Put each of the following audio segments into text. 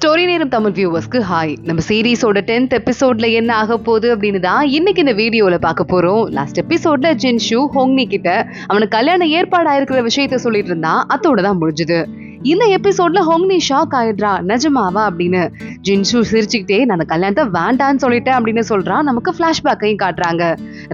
Story நேரம் Tamil வியூவர்ஸ்க்கு hi. நம்ம சீரீஸோட 10th எபிசோட்ல என்ன ஆக போகுது அப்படின்னு தான் இன்னைக்கு இந்த வீடியோல பார்க்க போறோம். லாஸ்ட் எபிசோட்ல ஜின்ஷு ஹோங்னி கிட்ட அவனுக்கு கல்யாண ஏற்பாடு ஆயிருக்கிற விஷயத்த சொல்லிட்டு இருந்தான். அதோட தான் முடிஞ்சுது. இந்த எபிசோட்ல ஹோங்னி ஷாக் ஆயிடுறா, நிஜமாவா அப்படின்னு. ஜின்ஷு சிரிச்சுக்கிட்டே நான் கல்யாணத்தை வேண்டான்னு சொல்லிட்டேன் அப்படின்னு சொல்றான். நமக்கு பிளாஷ்பேக்கையும் காட்டுறாங்க.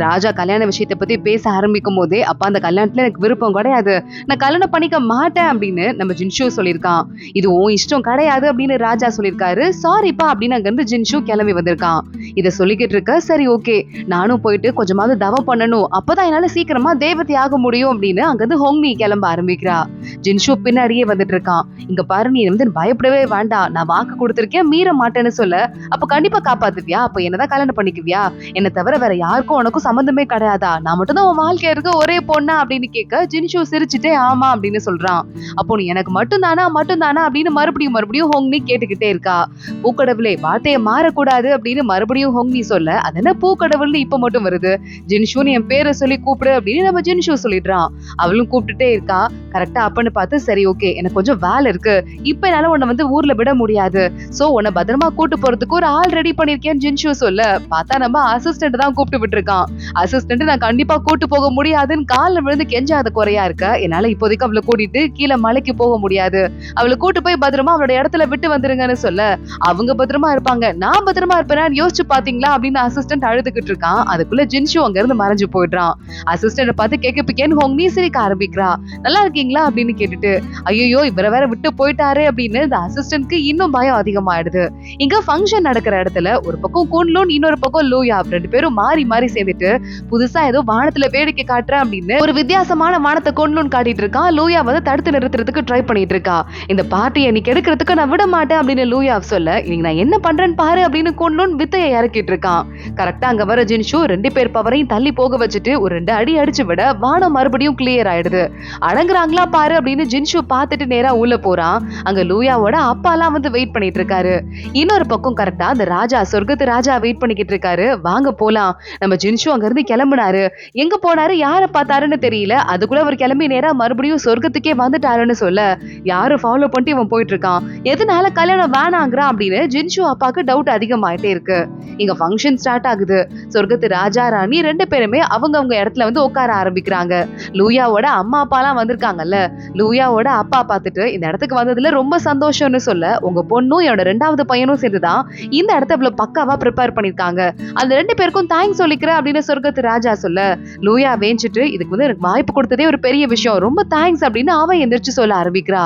ராஜா கல்யாண விஷயத்த பத்தி பேச ஆரம்பிக்கும் போதே அப்ப அந்த கல்யாணத்துல எனக்கு விருப்பம் கிடையாது, நான் கல்யாணம் பண்ணிக்க மாட்டேன் அப்படின்னு நம்ம ஜின்ஷு சொல்லியிருக்கான். இது உன் இஷ்டம் கிடையாது அப்படின்னு ராஜா சொல்லியிருக்காரு. சாரிப்பா அப்படின்னு அங்க இருந்து ஜின்ஷு கிளம்பி வந்திருக்கான். இதை சொல்லிக்கிட்டு இருக்க, சரி ஓகே நானும் போயிட்டு கொஞ்சமாவது தவம் பண்ணணும், அப்பதான் என்னால சீக்கிரமா தேவதை ஆக முடியும் அப்படின்னு அங்க இருந்து ஹோங்னி கிளம்ப ஆரம்பிக்கிறா. ஜின்ஷு பின்னாடியே வந்துட்டு இருக்கான். இங்க பாரு, நீ வந்து பயப்படவே வேண்டாம், நான் வாக்கு கொடுத்திருக்கேன், மீற மாட்டேன்னு சொல்ல அப்ப கண்டிப்பா காப்பாத்துவியா? அப்ப என்னதான் கல்யாணம் பண்ணிக்குவியா? என்ன தவிர வேற யாருக்கும் உனக்கும் சம்பந்தமே கிடையாதா? நான் மட்டும் தான் உன் வாழ்க்கையா இருக்க ஒரே பொண்ணா அப்படின்னு கேட்க ஜின்ஷு சிரிச்சுட்டே ஆமா அப்படின்னு சொல்றான். அப்போ நீ எனக்கு மட்டும் தானா அப்படின்னு மறுபடியும் ஹோங்னி கேட்டுக்கிட்டே இருக்கா. பூக்கடவுளே வார்த்தையை மாறக்கூடாது அப்படின்னு மறுபடியும் ஹோங்னி சொல்ல, அது என்ன பூக்கடவுள்னு இப்ப மட்டும் வருது, ஜின்ஷு என் பேரை சொல்லி கூப்பிடு அப்படின்னு நம்ம ஜின்ஷு சொல்லிடுறான். அவளும் கூப்பிட்டுட்டே இருக்கா. கரெக்டா அப்பன்னு பார்த்து, சரி ஓகே எனக்கு கொஞ்சம் வேலை இருக்கு, இப்ப என்னால உன்னை வந்து ஊர்ல விட முடியாது, சோ உன்னை பத்திரமா கூட்டு போறதுக்கு ஒரு ஆள் ரெடி பண்ணிருக்கேன் ஜின்ஷு சொல்ல, பார்த்தா நம்ம அசிஸ்டன்ட் தான் கூப்பிட்டு விட்டுருக்கான். அசிஸ்டன்ட் நான் கண்டிப்பா கூட்டு போக முடியாதுன்னு காலில் விழுந்து கெஞ்சாத குறையா இருக்க, என்னால இப்போதைக்கு அவளை கூட்டிட்டு கீழே மலைக்கு போக முடியாது, அவளை கூட்டு போய் பத்திரமா அவளோட இடத்துல விட்டு வந்துருங்கன்னு சொல்ல, அவங்க பத்திரமா இருப்பாங்க நான் பத்திரமா இருப்பேன் யோசிச்சு பாத்தீங்களா அப்படின்னு அசிஸ்டன்ட் அழுதுகிட்டு இருக்கான். அதுக்குள்ள ஜின்ஷு அங்க இருந்து மறைஞ்சு போயிடுறான். அசிஸ்டன்ட் பார்த்து கேட்க ஹோங்னி சிரிக்க ஆரம்பிக்கிறா. நல்லா இருக்கீங்களா அப்படின்னு கேட்டுட்டு, ஐயோ இவரை வேற விட்டு போயிட்டாரு அப்படின்னு இந்த அசிஸ்டன்ட்க்கு இன்னும் பயம் அதிகமாயிடுது. இங்க ஃபங்க்ஷன் நடக்கிற இடத்துல ஒரு பக்கம் குன்லூன், இன்னொரு பக்கம் லூயா, ரெண்டு பேரும் மாறி மாறி சேர்ந்துட்டு புதுசா ஏதோ வானத்துல வேடிக்கை காட்டுறேன் அப்படின்னு ஒரு வித்தியாசமான வானத்தை குன்லூன் காட்டிட்டு இருக்கான். லூயா வந்து தடுத்து நிறுத்துறதுக்கு ட்ரை பண்ணிட்டு இருக்கா. இந்த பார்ட்டியை நீ கெடுக்கிறதுக்கு நான் விட மாட்டேன் அப்படின்னு லூயா சொல்ல, இன்னைக்கு நான் என்ன பண்றேன்னு பாரு அப்படின்னு குன்லூன் வித்தையை இறக்கிட்டு இருக்கான். கரெக்டா அங்க வர ஜின்ஷு ரெண்டு பேர் பவரையும் தள்ளி போக வச்சுட்டு ஒரு 2 அடி அடிச்சு விட வானம் மறுபடியும் கிளியர் ஆயிடுது. அடங்குறாங்களா பாரு அப்படின்னு ஜின்ஷு பார்த்துட்டு நேரா உள்ள போறான். அங்க லூயாவோட அப்பாலாம் வந்து வெயிட் பண்ணிட்டு இருக்காரு. இன்னொரு பக்கம் கரெக்டா அந்த ராஜா, சொர்க்கத்து ராஜா வெயிட் பண்ணிக்கிட்டு இருக்காரு. வாங்க போலாம். நம்ம ஜின்ஷு அங்க இருந்து கிளம்புனாரு. எங்க போனாரு, யாரை பார்த்தாருன்னு தெரியல. அதுக்குள்ள அவர் கிளம்பி நேரா மறுபடியும் சொர்க்கத்துக்கே வந்துட்டாருன்னு சொல்ல, யாரும் ஃபாலோ பண்ணிட்டு இவன் போயிட்டு இருக்கான். எதனால கல்யாணம் வேணாங்கிறான் அப்படின்னு ஜின்ஷு அப்பாக்கு டவுட் அதிகமாயிட்டே இருக்கு. இங்க ஃபங்க்ஷன் ஸ்டார்ட் ஆகுது. சொர்க்கத்து ராஜா ராணி ரெண்டு பேருமே அவங்க இடத்துல வந்து உட்கார ஆரம்பிக்கிறாங்க. லூயாவோட அம்மா அப்பாலாம் வந்திருக்காங்கல்ல. லூயாவோட அப்பா பார்த்துட்டு இந்த இடத்துக்கு வந்ததுல ரொம்ப சந்தோஷம்னு சொல்ல, உங்க பொண்ணும் என்னோட 2வது பையனும் சேர்ந்துதான் இந்த இடத்த இவ்வளவு பக்காவா ப்ரிப்பேர் பண்ணிருக்காங்க, அந்த 2 பேருக்கும் தேங்க்ஸ் சொல்லிக்கிறேன் அப்படின்னு சொர்க்கத்து ராஜா சொல்ல, லூயா வேஞ்சிட்டு இதுக்கு வந்து எனக்கு வாய்ப்பு கொடுத்ததே ஒரு பெரிய விஷயம், ரொம்ப தேங்க்ஸ் அப்படின்னு அவன் எந்திரிச்சு சொல்ல ஆரம்பிக்கிறா.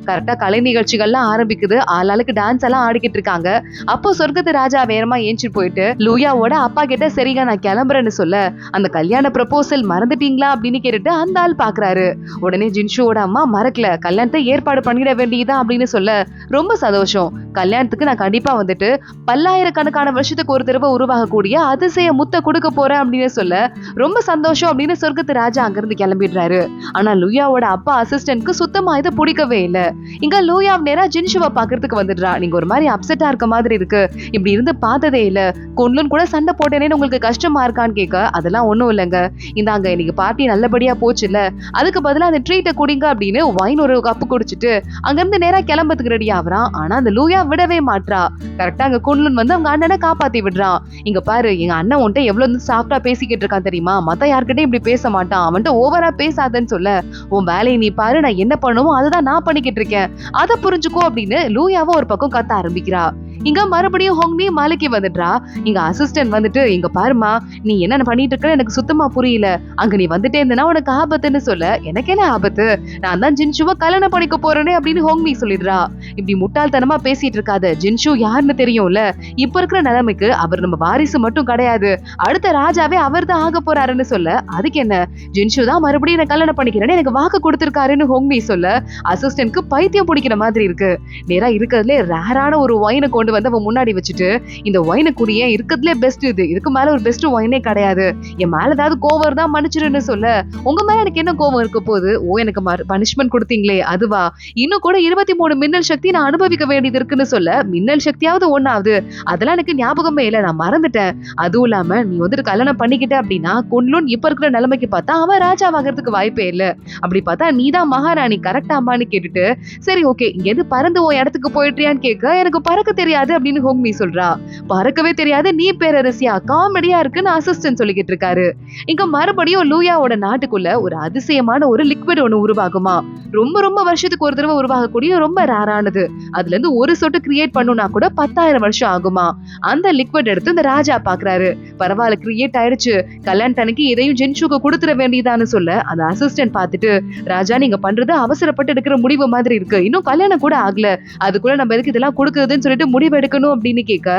கரெக்டா கலை நிகழ்ச்சிகள்லாம் ஆரம்பிக்குது. ஆளாளுக்கு டான்ஸ் எல்லாம் ஆடிக்கிட்டு இருக்காங்க. அப்போ சொர்க்கத்து ராஜா வேறமா ஏஞ்சி போயிட்டு லூயாவோட அப்பா கிட்ட, சரிங்க நான் கிளம்புறேன்னு சொல்ல, அந்த கல்யாண ப்ரப்போசல் மறந்துட்டீங்களா அப்படின்னு கேட்டுட்டு அந்த ஆள் பாக்குறாரு. உடனே ஜின்ஷுவோட அம்மா, மறக்கல, கல்யாணத்தை ஏற்பாடு பண்ணிட வேண்டியதா அப்படின்னு சொல்ல, ரொம்ப சந்தோஷம், கல்யாணத்துக்கு நான் கண்டிப்பா வந்துட்டு பல்லாயிரக்கணக்கான வருஷத்துக்கு ஒரு தடவை உருவாகக்கூடிய அதிசய முத்த கொடுக்க போறேன் அப்படின்னு சொல்ல, ரொம்ப சந்தோஷம் அப்படின்னு சொர்க்கத்து ராஜா அங்கிருந்து கிளம்பிடுறாரு. ஆனா லூயாவோட அப்பா அசிஸ்டன்ட்க்கு சுத்தமா இது பிடிக்கவே இல்ல. இங்க லூயா நேரா ஜின்ஷுவை பாக்குறதுக்கு வந்துடுறா. நீங்க ஒரு மாதிரி அப்செட்டா இருக்க மாதிரி இருக்கு, இப்படி இருந்து பார்த்ததே இல்ல, குன்லூன் கூட சண்டை போட்டேனேன்னு உங்களுக்கு கஷ்டமா இருக்கான்னு கேட்க, அதெல்லாம் ஒண்ணும் இல்லைங்க, இந்தாங்க இன்னைக்கு பார்ட்டி நல்லபடியா போச்சு இல்ல, அதுக்கு பதிலா அந்த ட்ரீட்டை குடிங்க அப்படின்னு வைன் ஒரு கப்பு குடிச்சிட்டு அங்க இருந்து நேரா கிளம்பத்துக்கு ரெடி ஆகுறான். ஆனா அந்த லூயா விடவே மாட்றா. கரெக்டா அங்க குன்லூன் வந்து அவங்க அண்ணனை காப்பாத்தி விடுறான். இங்க பாரு, எங்க அண்ணன் உன்ட்ட எவ்வளவு சாஃப்டா பேசிக்கிட்டு இருக்கான் தெரியுமா, மத்த யார்கிட்டயும் இப்படி பேச மாட்டான், அவன்கிட்ட ஓவரா பேசாதன்னு சொல்ல, உன் வேலையை நீ பாரு, நான் என்ன பண்ணுமோ அதுதான் நான் பண்ணிக்கிட்டு இருக்கேன், அதை புரிஞ்சுக்கோ அப்படின்னு லூயாவை ஒரு பக்கம் கத்த ஆரம்பிக்கிறா. இங்க மறுபடியும் ஹோங்னி மலைக்கு வந்துடுறா. இங்க அசிஸ்டன்ட் வந்துட்டு, இங்க பாருமா, நீ என்ன பண்ணிட்டு இருக்க எனக்கு சுத்தமா புரியல, அங்க நீ வந்துட்டே இருந்தனா உனக்கு ஆபத்துன்னு சொல்ல, எனக்கு என்ன ஆபத்து, நான் தான் ஜின்ஷுவை கல்யாணம் பண்ணிக்க போறேனே அப்படின்னு ஹோங்னி சொல்லிடுறா. இப்படி முட்டாள்தனமா பேசிட்டு இருக்காத, ஜின்ஷு யாருன்னு தெரியும்ல, இப்ப இருக்கிற நிலைமைக்கு அவர் நம்ம வாரிசு மட்டும் கிடையாது, அடுத்த ராஜாவே அவர் தான் ஆக போறாருன்னு சொல்ல, அதுக்கு என்ன, ஜின்ஷு தான் மறுபடியும் நான் கல்யாணம் பண்ணிக்கிறேன்னு எனக்கு வாக்கு கொடுத்திருக்காருன்னு ஹோங்னி சொல்ல, அசிஸ்டன்ட்க்கு பைத்தியம் பிடிக்கிற மாதிரி இருக்கு. நேரா இருக்கிறதுல ரேரான ஒரு வைனை கொண்டு வந்து அவன் முன்னாடி வச்சுட்டு, இந்த ஒயினை குடியே, இருக்கிறதுலே பெஸ்ட் இது, இதுக்கு மேல ஒரு பெஸ்ட் ஒயினே கிடையாது, என் மேல ஏதாவது கோவம் இருந்தா மன்னிச்சிருன்னு சொல்ல, உங்க மேல எனக்கு என்ன கோவம் இருக்க போகுது, ஓ எனக்கு பனிஷ்மெண்ட் கொடுத்தீங்களே அதுவா, இன்னும் கூட 23 மின்னல் சக்தி நான் அனுபவிக்க வேண்டியது இருக்குன்னு சொல்ல, மின்னல் சக்தியாவது ஒண்ணாவது, அதெல்லாம் எனக்கு ஞாபகமே இல்ல, நான் மறந்துட்டேன். அதுவும் இல்லாம நீ வந்துட்டு கல்யாணம் பண்ணிக்கிட்ட அப்படின்னா குன்லுன் இப்ப இருக்கிற நிலைமைக்கு பார்த்தா அவன் ராஜாவாகிறதுக்கு வாய்ப்பே இல்ல, அப்படி பார்த்தா நீதான் மகாராணி கரெக்டா அம்மான்னு கேட்டுட்டு, சரி ஓகே இங்க எது பறந்து உன் இடத்துக்கு போயிட்டியான்னு கேட்க, எனக்கு பறக்க தெரியாது அப்படின்னு ஹோங்மி சொல்றா. பறக்கவே தெரியாது நீ பேரரசியா, காமெடியா இருக்குன்னு அசிஸ்டன்ட் சொல்லிக்கிட்டு இருக்காரு. இங்க மறுபடியும் லூயாவோட நாட்டுக்குள்ள ஒரு அதிசயமான ஒரு லிக்விட் ஒண்ணு உருவாகுமா, ரொம்ப ரொம்ப வருஷத்துக்கு ஒரு தடவை உருவாகக்கூடிய ரொம்ப ரேரானது, அதுல இருந்து ஒரு சொட்டு கிரியேட் பண்ணுனா கூட 10,000 வருஷம் ஆகுமா. அந்த லிக்விட் எடுத்து இந்த ராஜா பாக்குறாரு. பரவாயில்ல கிரியேட் ஆயிடுச்சு, கல்யாணத்தனைக்கு இதையும் ஜின்ஷுக்கு கொடுத்துட வேண்டியதான்னு சொல்ல, அந்த அசிஸ்டன்ட் பார்த்துட்டு, ராஜா நீங்க பண்றது அவசரப்பட்டு எடுக்கிற முடிவு மாதிரி இருக்கு, இன்னும் கல்யாணம் கூட ஆகல, அதுக்குள்ள நம்ம எதுக்கு இதெல்லாம் கொடுக்குறதுன்னு சொல்லிட்டு முடிவு எடுக்கணும் அப்படின்னு கேட்க,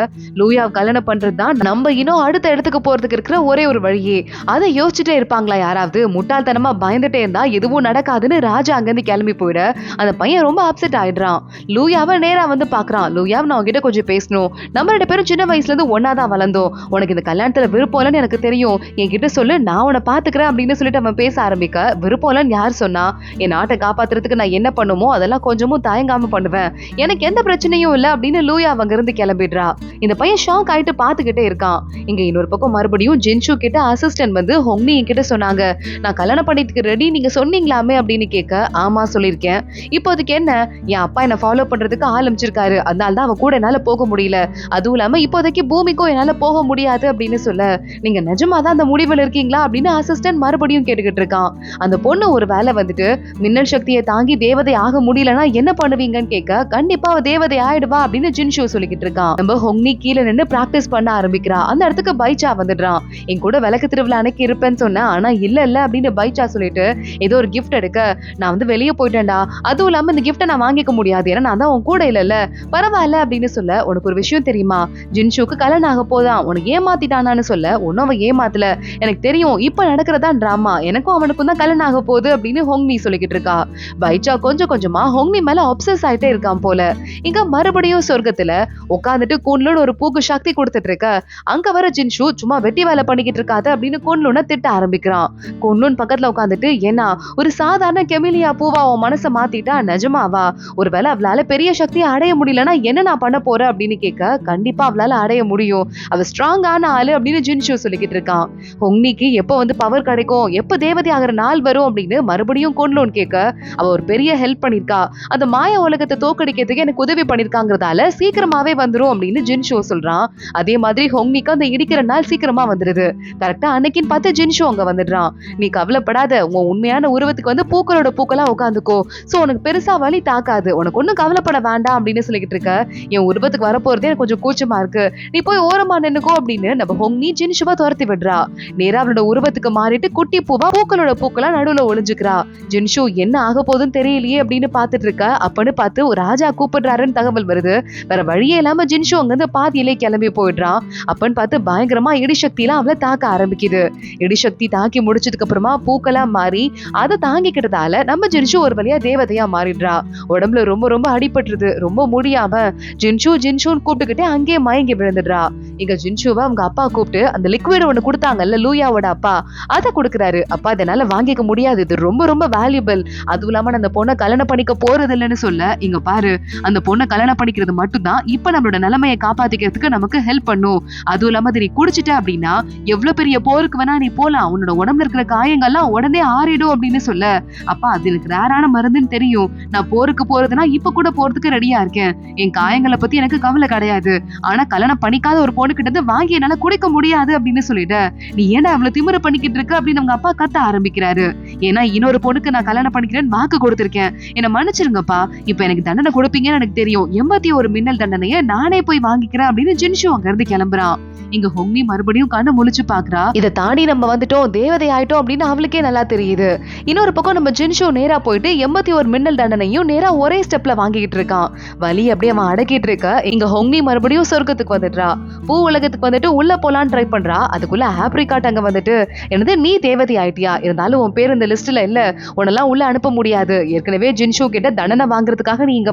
லூயா கல்யாணம் பண்றதுதான் நம்ம இன்னும் அடுத்த இடத்துக்கு போறதுக்கு இருக்கிற ஒரே ஒரு வழியே, அதை யோசிச்சுட்டே இருப்பாங்களா யாராவது, முட்டாள்தனமா பயந்துட்டே இருந்தா எதுவும் நடக்காதுன்னு ராஜா அங்கிருந்து கிளம்பி போயிட, அந்த பையன் ரொம்ப அப்செட் ஆயிடுறான். லூயாவை நேரா வந்து பாக்குறான். லூயாவை நான் உங்ககிட்ட கொஞ்சம் பேசணும், நம்ம 2 பேரும் சின்ன வயசுல இருந்து ஒன்னாதான் வளர்ந்தோம், உனக்கு இந்த கல்யாணத்துல விருப்பம் இல்லைன்னு எனக்கு தெரியும், என்கிட்ட சொல்லு நான் உன்னை பாத்துக்கிறேன் அப்படின்னு சொல்லிட்டு அவன் பேச ஆரம்பிக்க, விருப்பம் இல்லைன்னு யார் சொன்னா, என் நாட்டை காப்பாத்துறதுக்கு நான் என்ன பண்ணுமோ அதெல்லாம் கொஞ்சமும் தயங்காம பண்ணுவேன், எனக்கு எந்த பிரச்சனையும் இல்ல அப்படின்னு லூயா அவங்க இருந்து கிளம்பிடுறா. இந்த பையன் ஷாக் ஆயிட்டு பாத்துக்கிட்டே இருக்கான். இங்க இன்னொரு பக்கம் மறுபடியும் ஜின்ஷு கிட்ட அசிஸ்டன்ட் வந்து ஹோங்னி கிட்ட சொன்னாங்க, நான் கல்யாணம் பண்ணிட்டு ரெடி நீங்க சொன்னீங்களாமே அப்படின்னு கேட்க, ஆமா சொல்லிருக்கேன், இப்போதைக்கு என்ன, என் அப்பா என்ன ஃபாலோ பண்றதுக்கு ஆரம்பிச்சிருக்காரு, அதனால தான் அவன் கூட என்னால போக முடியல, அதுவும் இல்லாம இப்போதைக்கு பூமிக்கும் என்னால போக முடியாது அப்படின்னு சொல்ல, நீங்க நிஜமாதான் அந்த முடிவுல இருக்கீங்களா அப்படின்னு அசிஸ்டன்ட் மறுபடியும் கேட்டுக்கிட்டு இருக்கான். அந்த பொண்ணு ஒரு வேலை வந்துட்டு மின்னல் சக்தியை தாங்கி தேவதை ஆக முடியலன்னா என்ன பண்ணுவீங்கன்னு கேட்க, கண்டிப்பா அவ தேவதை ஆயிடுவா அப்படின்னு ஜின்ஷு சொல்லிக்கிட்டு இருக்கான். நம்ம ஹோங்னி கீழே நின்று பிராக்டிஸ் பண்ண ஆரம்பிக்கிறா. அந்த இடத்துக்கு பைச்சா வந்துடுறான். என் கூட விளக்கு திருவிழா அன்னைக்கு இருப்பேன்னு சொன்னேன், ஆனா இல்ல அப்படின்னு பைச்சா சொல்லிட்டு ஏதோ ஒரு கிஃப்ட் எடுக்க, நான் வந்து வெளியே போயிட்டேன்டா, அதுவும் இல்லாம இந்த கிஃப்ட்டை நான் வாங்கிக்க முடியாது, ஏன்னா நான் தான் உன் கூட இல்ல, பரவாயில்ல அப்படின்னு சொல்ல, உனக்கு ஒரு விஷயம் தெரியுமா, ஜின்ஷுக்கு கல்யாணம் ஆக போதான், உனக்கு ஏமாத்திட்டானான்னு சொல்ல, ஒன்னும் அவன் ஏமாத்தல, எனக்கு தெரியும் இப்ப நடக்கிறதா டிராமா, எனக்கும் அவனுக்கும் தான் கல்யாணம் ஆக போகுது அப்படின்னு ஹோங்னி சொல்லிக்கிட்டு இருக்கா. பைச்சா கொஞ்சம் கொஞ்சமா ஹோங்னி மேல அப்சஸ் ஆயிட்டே இருக்கான் போல. இங்க மறுபடியும் சொர்க்கத்துல உட்காந்துட்டு குன்லுன் ஒரு பூக்கு சக்தி கொடுத்துட்டு இருக்க, அங்க வர ஜின்ஷு சும்மா வெட்டி வேலை பண்ணிக்கிட்டு இருக்காது அப்படின்னு குன்லுனை திட்ட ஆரம்பிக்கிறான். குன்லுன் பக்கத்துல உட்காந்துட்டு, ஏன்னா ஒரு சாதாரண கெமிலியா பூவா அவன் மனசை மாத்திட்டா நிஜமாவா, ஒருவேளை அவளால பெரிய சக்தியை அடைய முடியலன்னா என்ன நான் பண்ண போறேன் அப்படின்னு கேட்க, கண்டிப்பா அவளால அடைய முடியும், அவ ஸ்ட்ராங்கான ஆளு அப்படின்னு ஜின்ஷு சொல்லிக்கிட்டு இருக்கான். ஹோங்னிக்கு எப்ப வந்து பவர் கிடைக்கும், எப்ப தேவதை ஆகிற நாள் வரும் அப்படின்னு மறுபடியும் குன்லுன் கேட்க, அவ ஒரு பெரிய ஹெல்ப் பண்ணிருக்கா, அந்த மாய உலகத்தை தோக்கடிக்கிறதுக்கு எனக்கு உதவி பண்ணிருக்காங்கிறதால சீக்கிரமாவே வந்துரும் அப்படின்னு ஜின்ஷு சொல்றான். அதே மாதிரி ஹோங்னிக்கு அந்த இடிக்கிற நாள் சீக்கிரமா வந்துருது. கரெக்டா அன்னைக்குன்னு பார்த்து ஜின்ஷு அங்க வந்துடுறான். நீ கவலைப்படாத, உன் உண்மையான உருவத்துக்கு வந்து பூக்களோட பூக்களா உட்காந்துக்கோ, சோ உனக்கு பெருசா வலி தாக்காது, உனக்கு ஒன்னும் கவலைப்பட வேண்டாம் அப்படின்னு சொல்லிக்கிட்டு இருக்க, என் உருவத்துக்கு வரப்போறதே எனக்கு கொஞ்சம் கூச்சமா இருக்கு, நீ போய் ஓரமா நின்னுக்கோ அப்படின்னு நம்ம ஹோங்னி ஜின்ஷுவா துரத்தி விடுறா. நேரா அவளோட உருவத்துக்கு மாறிட்டு குட்டி பூவா பூக்களோட பூக்களா நடுவுல ஒளிஞ்சுக்கிறா. ஜின்ஷு என்ன ஆக போகுதுன்னு தெரியலையே அப்படின்னு பாத்துட்டு இருக்க, அப்பன்னு பார்த்து ஒரு ராஜா கூப்பிடுறாருன்னு தகவல் வருது. வேற வழியே இல்லாம ஜின்ஷு அங்கிருந்து பாதியிலே கிளம்பி போயிடுறான். அப்பன்னு பார்த்து பயங்கரமா இடிசக்தி எல்லாம் அவளை தாக்க ஆரம்பிக்குது. இடிசக்தி தாக்கி முடிச்சதுக்கு அப்புறமா பூக்களா மாறி அதை தாங்கிக்கிட்டதால நம்ம ஜின்ஷு ஒரு வழியா தேவதையா மாறிடுறா. உடம்புல ரொம்ப ரொம்ப அடிபட்டுருது. ரொம்ப முடியாம ஜின்ஷுன்னு கூப்பிட்டுக்கிட்டே அங்கேயே மயங்கி விழுந்துடுறா. இங்க ஜின்ஷுவை அவங்க அப்பா கூப்பிட்டு அந்த லிக்விட் ஒண்ணு கொடுத்தாங்கல்ல லூயாவோட அப்பா, அதை கொடுக்குறாரு. அப்பா இதனால வாங்கிக்க முடியாது, இது ரொம்ப ரொம்ப வேல்யூபிள், அதுவும் இல்லாம அந்த பொண்ணை கல்யாணம் பண்ணிக்க போறது இல்லைன்னு சொல்ல, இங்க பாரு அந்த பொண்ணை கல்யாணம் பண்ணிக்கிறது மட்டும்தான் இப்ப நம்மளோட நிலைமையை காப்பாத்திக்கிறதுக்கு நமக்கு ஹெல்ப் பண்ணும், அதுவும் இல்லாம நீ குடிச்சிட்ட அப்படின்னா எவ்வளவு பெரிய போருக்கு வேணா நீ போலாம், உன்னோட உடம்புல இருக்கிற காயங்கள்லாம் உடனே ஆறிடும் அப்படின்னு சொல்ல, அப்பா அது எனக்கு ரேரான மருந்துன்னு தெரியும், நான் போருக்கு போறதுன்னா இப்ப கூட போறதுக்கு ரெடியா இருக்கேன், என் காயங்களை பத்தி எனக்கு கவலை கிடையாது, ஆனா கல்யாணம் பண்ணிக்காத ஒரு பொண்ணு கிட்ட வாங்கி என்னால குடிக்க முடியாது அப்படின்னு சொல்லிட்டு, நீ ஏன்னா அவ்வளவு திமிர பண்ணிக்கிட்டு இருக்க அப்படின்னு அவங்க அப்பா கத்த ஆரம்பிக்கிறாரு. ஏன்னா இன்னொரு பொண்ணுக்கு நான் கல்யாணம் பண்ணிக்கிறேன்னு வாக்கு கொடுத்திருக்கேன், என்ன மன்னிச்சிருங்கப்பா, இப்ப எனக்கு தண்டனை கொடுப்பீங்கன்னு எனக்கு தெரியும், 81 மின்னல் தண்டனையை நானே போய் வாங்கிக்கிறேன் அப்படின்னு ஜின்ஷு அங்க இருந்து கிளம்புறான். இங்க ஹோங்னி மறுபடியும் கண்ணு முழிச்சு பாக்குறா. இதை தாண்டி நம்ம வந்துட்டோம், தேவதை ஆயிட்டோம் அப்படின்னு அவளுக்கே நல்லா தெரியுது. இன்னொரு பக்கம் நம்ம ஜின்ஷு நேரா போயிட்டு 81 மின்னல் தண்டனையும் நேரா ஒரே ஸ்டெப்ல வாங்கிட்டு இருக்கான். வலி அப்படியே அவன் அடக்கிட்டு இருக்க, இங்க ஹோங்னி மறுபடியும் சொர்க்கத்துக்கு வந்துடுறா. பூ பூ உலகத்துக்கு வந்துட்டு உள்ள போலான்னு ட்ரை பண்றா. அதுக்குள்ள ஆப்ரிகாட் அங்க வந்துட்டு, என்னது நீ தேவதை ஆயிட்டியா, இருந்தாலும் உன் பேர் இந்த லிஸ்ட்ல இல்ல, உன்னெல்லாம் உள்ள அனுப்ப முடியாது, ஏற்கனவே ஜின்ஷு கிட்ட தண்டனை வாங்குறதுக்காக நீ இங்க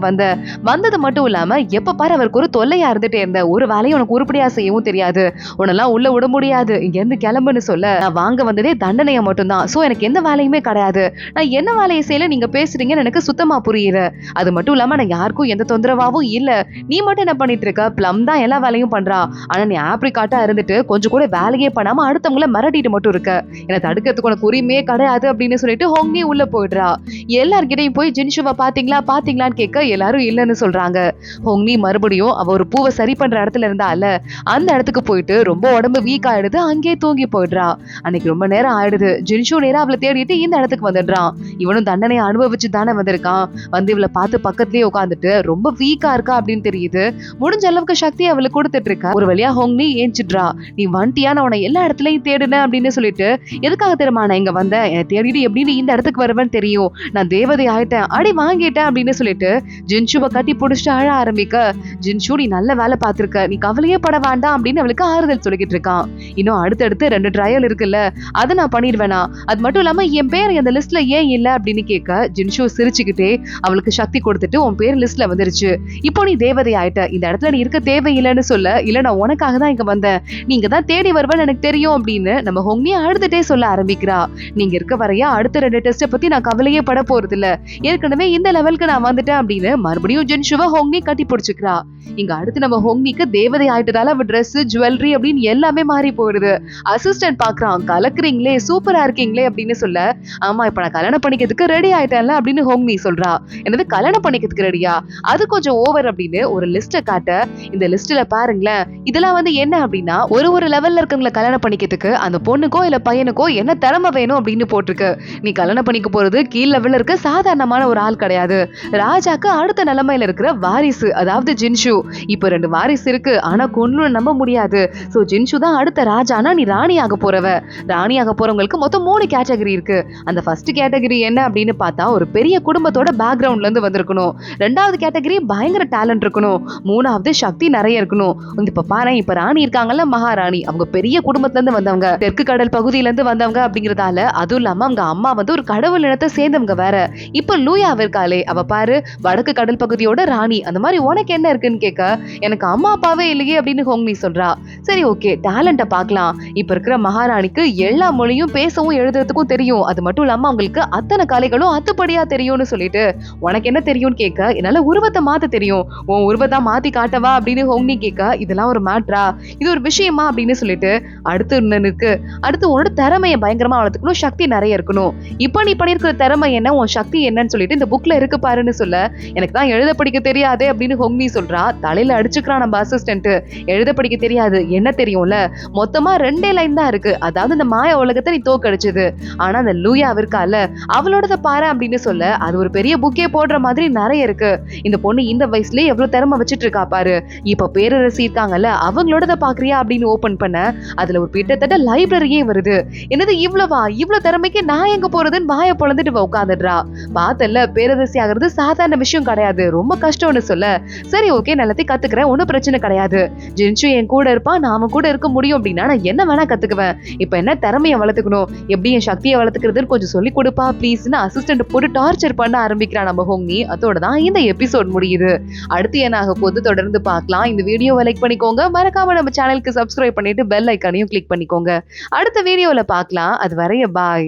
வந்தது மட்டும் இல்லாம எப்ப பாரு அவருக்கு ஒரு தொல்லையா இருந்துட்டே இருந்த, ஒரு வேலையும் உனக்கு உருப்படியா செய்யவும் தெரியாது, உன்னெல்லாம் உள்ள விட முடியாது, இங்க இருந்து கிளம்புன்னு சொல்ல, நான் வாங்க வந்ததே தண்டனைய மட்டும்தான், சோ எனக்கு எந்த வேலையுமே கிடையாது, நான் என்ன வேலையை செய்யல நீங்க பேசுறீங்கன்னு எனக்கு சுத்தமா புரியல, அது மட்டும் இல்லாம நான் யாருக்கும் எந்த தொந்தரவாவும் இல்ல, நீ மட்டும் என்ன பண்ணிட்டு இருக்க, பிளம் தான் எல்லா வேலையும் பண்றா, ஆனா நீ ஆப்ரிகாட்டா இருந்துட்டு கொஞ்சம் கூட வேலையே பண்ணாம அடுத்தவங்கள மிரட்டிட்டு மட்டும் இருக்க, என்ன தடுக்கிறதுக்கு உனக்கு உரிமையே கிடையாது அப்படின்னு சொல்லிட்டு ஹோங்னி உள்ள போயிடுறா. எல்லார்கிட்டையும் போய் ஜின்ஷுவை பாத்தீங்களான்னு கேட்க எல்லாரும் இல்லன்னு சொல்றாங்க. ஹோங்னி மறுபடியும் அவ ஒரு பூவை சரி பண்ற இடத்துல இருந்தால அந்த இடத்துக்கு போயிட்டு ரொம்ப உடம்பு வீக் ஆயிடுது, அங்கேயே தூங்கி போயிடுறா. அன்னைக்கு ரொம்ப நேரம் ஆயிடுது. ஜின்ஷு நேரா அவளை தேடிட்டு இந்த இடத்துக்கு வந்துடுறான். இவனும் தண்டனையை அனுபவிச்சு தானே வந்திருக்கான். வந்து இவளை பார்த்து பக்கத்துலயே உட்காந்துட்டு ரொம்ப வீக்கா இருக்கா அப்படின்னு தெரியுது. முடிஞ்ச அளவுக்கு சக்தி அவளுக்கு கொடுத்துட்டு இருக்கா. ஒரு வழியா ஹோங்னி ஏஞ்சிடுறா. நீ வண்டியா, நான் உன எல்லா இடத்துலயும் தேடுனேன் அப்படின்னு சொல்லிட்டு, எதுக்காக தெரியுமா நான் இங்க வந்தேன், என்னை தேடிட்டு எப்படின்னு இந்த இடத்துக்கு வருவேன்னு தெரியும், நான் தேவதை ஆயிட்டேன், அடி வாங்கிட்டேன் அப்படின்னு சொல்லிட்டு ஜின்ஷுவை கட்டி புடிச்சிட்டு அழ ஆரம்பிக்க, ஜின்ஷு நீ நல்ல வேலை பார்த்திருக்க, நீ கவலையே பட வேண்டாம் அப்படின்னு அவளுக்கு ஆறுதல் சொல்லிக்கிட்டு இருக்கான். இன்னும் அடுத்தடுத்து 2 ட்ரையல் இருக்குல்ல, அதை நான் பண்ணிடுவேனா, அது மட்டும் இல்லாம என் பேர் அந்த லிஸ்ட்ல ஏன் இல்ல அப்படின்னு கேட்க, ஜின்ஷு சிரிச்சுக்கிட்டே அவளுக்கு சக்தி கொடுத்துட்டு உன் பேர் லிஸ்ட்ல வந்துருச்சு, இப்போ நீ தேவதை ஆயிட்ட, இந்த இடத்துல நீ இருக்க தேவையில்லைன்னு சொல்ல, இல்ல நான் உனக்காக தான் இங்க வந்தேன், நீங்க தான் தேடி வருவேன்னு எனக்கு தெரியும் அப்படின்னு நம்ம ஹோங்னி அழுதுட்டே சொல்ல ஆரம்பிக்கிறா. நீங்க இருக்க வரையா அடுத்த 2 டெஸ்ட பத்தி நான் கவலையே பட போறது இல்ல, ஏற்கனவே இந்த லெவலுக்கு நான் வந்துட்டேன் அப்படின்னு மறுபடியும் ஜின்ஷுவை ஹோங்னி கட்டி பிடிச்சுக்கிறா. இங்க அடுத்து நம்ம ஹோங்னிக்கு தேவதை ஆயிட்டதால அவ ட்ரெஸ், ஜுவல்லரி அப்படின்னு எல்லாமே மாறி போயிடுது. அசிஸ்டன்ட் பாக்குறான், கலக்குறீங்களே, சூப்பரா இருக்கீங்களே அப்படின்னு சொல்ல, ஆமா இப்ப நான் கல்யாணம் பண்ணிக்கிறதுக்கு ரெடி ஆயிட்டேன்ல அப்படின்னு ஹோங்னி சொல்றா. என்னது கல்யாணம் பண்ணிக்கிறதுக்கு ரெடியா, அது கொஞ்சம் ஓவர் அப்படின்னு ஒரு லிஸ்ட காட்ட, இந்த லிஸ்ட்ல பாருங்களேன், இதெல்லாம் வந்து என்ன அப்படின்னா ஒரு லெவல்ல இருக்கவங்கள கல்யாணம் பண்ணிக்கிறதுக்கு அந்த பொண்ணுக்கோ இல்ல பையனுக்கோ என்ன திறமை வேணும் அப்படின்னு போட்டிருக்கு. நீ கல்யாணம் பண்ணிக்க போறது கீழ் லெவல்ல இருக்க சாதாரணமான ஒரு ஆள் கிடையாது, ராஜாக்கு அடுத்த நிலைமையில இருக்கிற வாரிசு, அதாவது ஜின்ஷு. இப்ப 2 வாரிசு இருக்கு, ஆனா கொன்னு நம்ப முடியாது. சோ ஜின்ஷு தான் அடுத்த ராஜானா, நீ ராணியாக போறவ. ராணியாக போறவங்களுக்கு மொத்தம் 3 கேட்டகரி இருக்கு. அந்த ஃபர்ஸ்ட் கேட்டகரி என்ன அப்படின்னு பார்த்தா, ஒரு பெரிய குடும்பத்தோட பேக்ரவுண்ட்ல இருந்து வந்திருக்கணும். 2வது கேட்டகரி பயங்கர டேலண்ட் இருக்கணும். 3வது சக்தி நிறைய இருக்கணும். இப்ப பாரு, இப்ப ராணி இருக்காங்கல்ல, மகாராணி, அவங்க பெரிய குடும்பத்துல இருந்து வந்தவங்க, தெற்கு கடல் பகுதியில இருந்து வந்தவங்க அப்படிங்கறதால, அதுவும் இல்லாம அவங்க அம்மா வந்து ஒரு கடவுள் இனத்தை சேர்ந்தவங்க வேற. இப்ப லூயா இருக்காளே, அவ பாரு வடக்கு கடல் பகுதியோட ராணி. அந்த மாதிரி உனக்கு என்ன இருக்குன்னு கேட்க, எனக்கு அம்மா அப்பாவே இல்லையே அப்படின்னு ஹோங்னி சொல்றா. சரி ஓகே, டேலண்ட பாக்கலாம். இப்ப இருக்கிற மகாராணிக்கு எல்லா மொழியும் பேசவும் எழுதுறதுக்கும் தெரியும், அது மட்டும் இல்லாம அவங்களுக்கு அத்தனை கலைகளும் அத்துப்படியா தெரியும்னு சொல்லிட்டு, உனக்கு என்ன தெரியும்னு கேட்க, என்னால உருவத்தை மாத்த தெரியும், உன் உருவத்தை மாத்தி காட்டவா அப்படின்னு ஹோங்னி கேட்க, இதெல்லாம் ஒரு மேட்ரா, இது ஒரு விஷயமா அப்படின்னு சொல்லிட்டு, அடுத்து உன்னோட திறமையை பயங்கரமா வளர்த்துக்கணும், சக்தி நிறைய இருக்கணும். இப்ப நீ பண்ணிருக்கிற திறமை என்ன, உன் சக்தி என்னன்னு சொல்லிட்டு இந்த புக்ல இருக்கு பாருன்னு சொல்ல, எனக்கு தான் எழுத படிக்க தெரியாதே அப்படின்னு ஹோங்னி சொல்றா. தலையில அடிச்சுக்கிறான் நம்ம அசிஸ்டன்ட். எழுத படிக்க தெரியாது, என்ன தெரியும்ல, மொத்தமா 2 லைன் தான் இருக்கு, அதாவது இந்த மாய உலகத்தை நீ தோக்கடிச்சது, ஆனா அந்த லூயா இருக்கால, அவளோடத பாரு அப்படின்னு சொல்ல, அது ஒரு பெரிய புக்கே போடுற மாதிரி நிறைய இருக்கு. இந்த பொண்ணு இந்த வயசுலயே எவ்வளவு திறமை வச்சுட்டு இருக்கா பாரு. இப்ப பேரரசி இருக்காங்கல்ல, அவங்களோடத பாக்குறியா அப்படின்னு ஓபன் பண்ண, அதுல ஒரு கிட்டத்தட்ட லைப்ரரியே வருது. என்னது இவ்வளவு திறமைக்கு நான் எங்க போறதுன்னு வாய பொளந்துட்டு உட்காந்துடுறா. பார்த்தல்ல, பேரரசி ஆகிறது சாதாரண விஷயம் கிடையாது, ரொம்ப கஷ்டம்னு சொல்ல, சரி ஓகே நல்லத்தையும் கத்துக்கிறேன், ஒன்னும் பிரச்சனை கிடையாது, ஜின்ஷு என் கூட இருப்பான், நாம கூட இருக்க முடியும் அப்படின்னா நான் என்ன வேணா கத்துக்குவேன், இப்ப என்ன திறமையை வளர்த்துக்கணும், எப்படி என் சக்தியை வளர்த்துக்கிறதுன்னு கொஞ்சம் சொல்லி கொடுப்பா ப்ளீஸ்னு அசிஸ்டன்ட் போட்டு டார்ச்சர் பண்ண ஆரம்பிக்கிறான் நம்ம ஹோங்னி. அதோட தான் இந்த எபிசோட் முடியுது. அடுத்து என்ன ஆக போது தொடர்ந்து பார்க்கலாம். இந்த வீடியோவை லைக் பண்ணிக்கோங்க, மறக்காம நம்ம சேனலுக்கு சப்ஸ்கிரைப் பண்ணிட்டு பெல் ஐக்கானையும் கிளிக் பண்ணிக்கோங்க. அடுத்த வீடியோல பார்க்கலாம். அது வரைய பாய்.